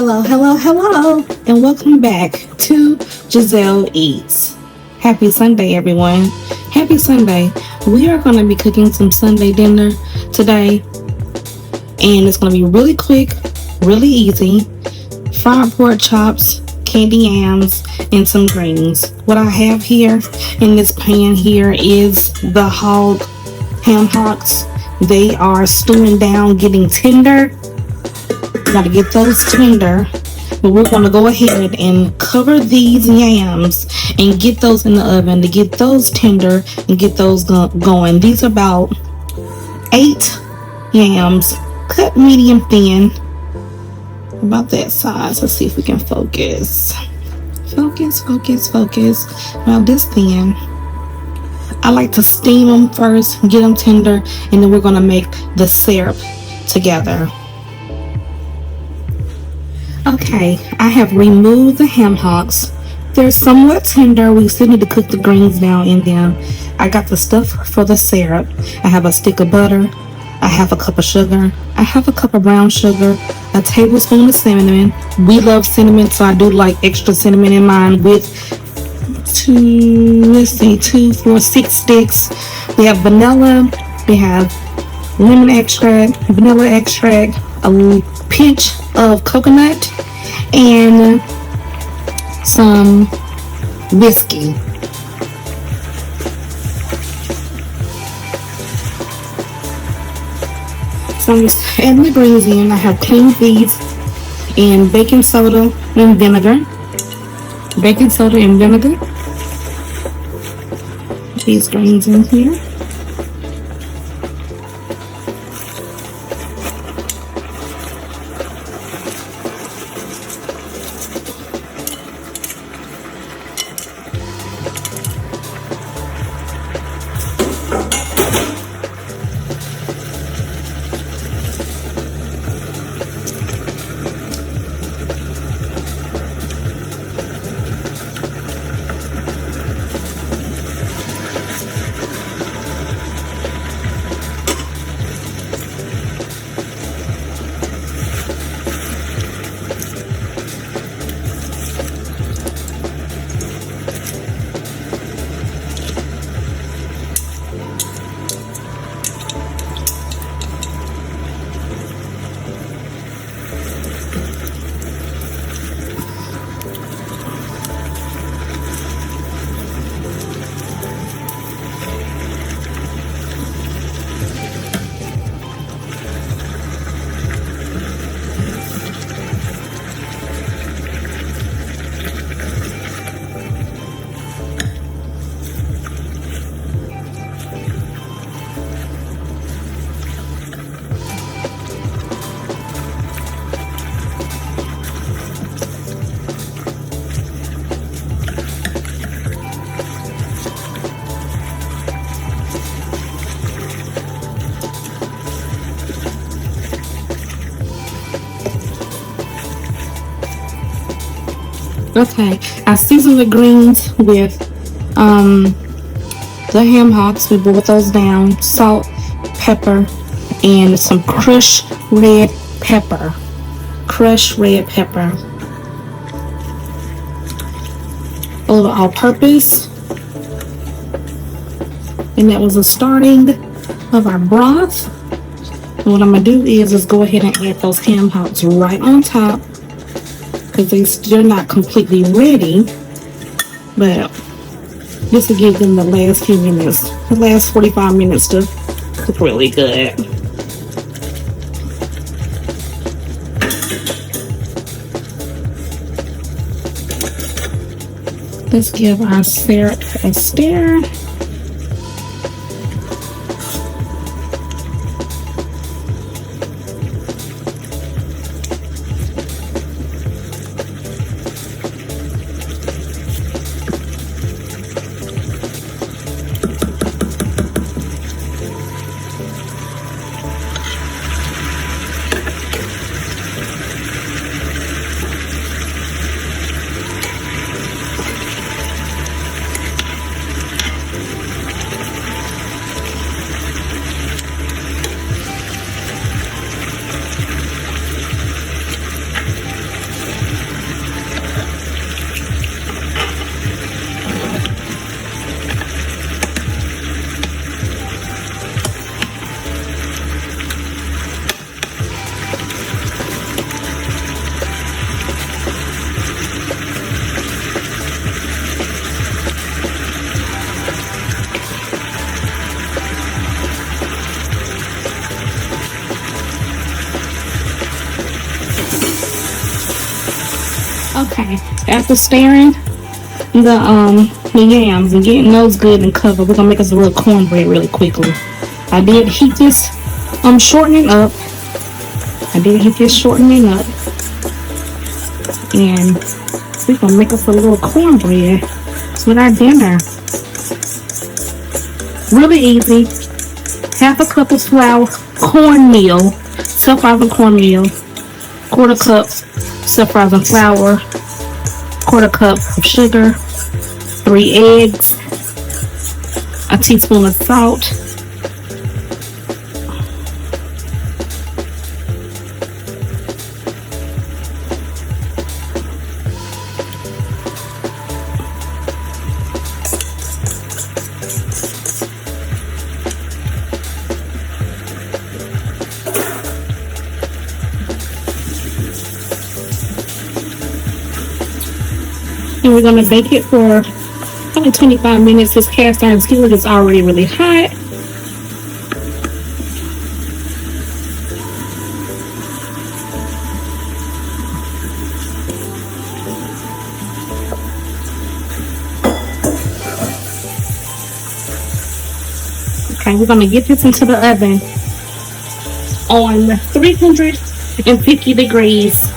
Hello, hello, hello, and welcome back to Giselle Eats. Happy Sunday, everyone. Happy Sunday. We are going to be cooking some Sunday dinner today, and it's going to be really quick, really easy. Fried pork chops, candy yams, and some greens. What I have here in this pan here is the hog ham hocks. They are stewing down, getting tender. Got to get those tender, but we're going to go ahead and cover these yams and get those in the oven to get those tender and get those going. These are about 8 yams, cut medium thin, about that size. Let's see if we can focus. Focus. About this thin. I like to steam them first, get them tender, and then we're going to make the syrup together. Okay, I have removed the ham hocks. They're somewhat tender. We still need to cook the greens down in them. I got the stuff for the syrup. I have a stick of butter. I have a cup of sugar. I have a cup of brown sugar. A tablespoon of cinnamon. We love cinnamon, so I do like extra cinnamon in mine with 2, 4, 6 sticks. We have vanilla. We have lemon extract, vanilla extract, a pinch of coconut, and some whiskey. So I'm just adding the greens in. I have cleaned these in baking soda and vinegar. These greens in here. Okay, I seasoned the greens with the ham hocks. We boiled those down, salt, pepper, and some crushed red pepper. A little all-purpose, and that was the starting of our broth. And what I'm gonna do is go ahead and add those ham hocks right on top, because they're not completely ready, but this will give them the last few minutes, the last 45 minutes to cook really good. Let's give our syrup a stir. Okay. After stirring the yams and getting those good and covered, we're gonna make us a little cornbread really quickly. I did heat this shortening up. And we're gonna make us a little cornbread with our dinner. Really easy. Half a cup of flour, cornmeal, self-rising cornmeal, quarter cup self-rising flour, quarter cup of sugar, 3 eggs, a teaspoon of salt, and we're gonna bake it for probably 25 minutes. This cast iron skillet is already really hot. Okay, we're gonna get this into the oven on 350 degrees.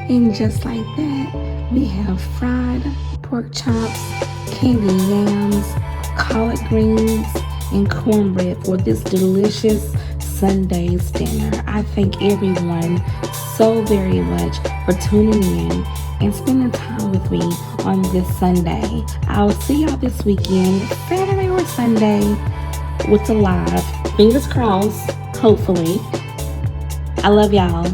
And just like that, we have fried pork chops, candy yams, collard greens, and cornbread for this delicious Sunday's dinner. I thank everyone so very much for tuning in and spending time with me on this Sunday. I'll see y'all this weekend, Saturday or Sunday, with the live. Fingers crossed, hopefully. I love y'all.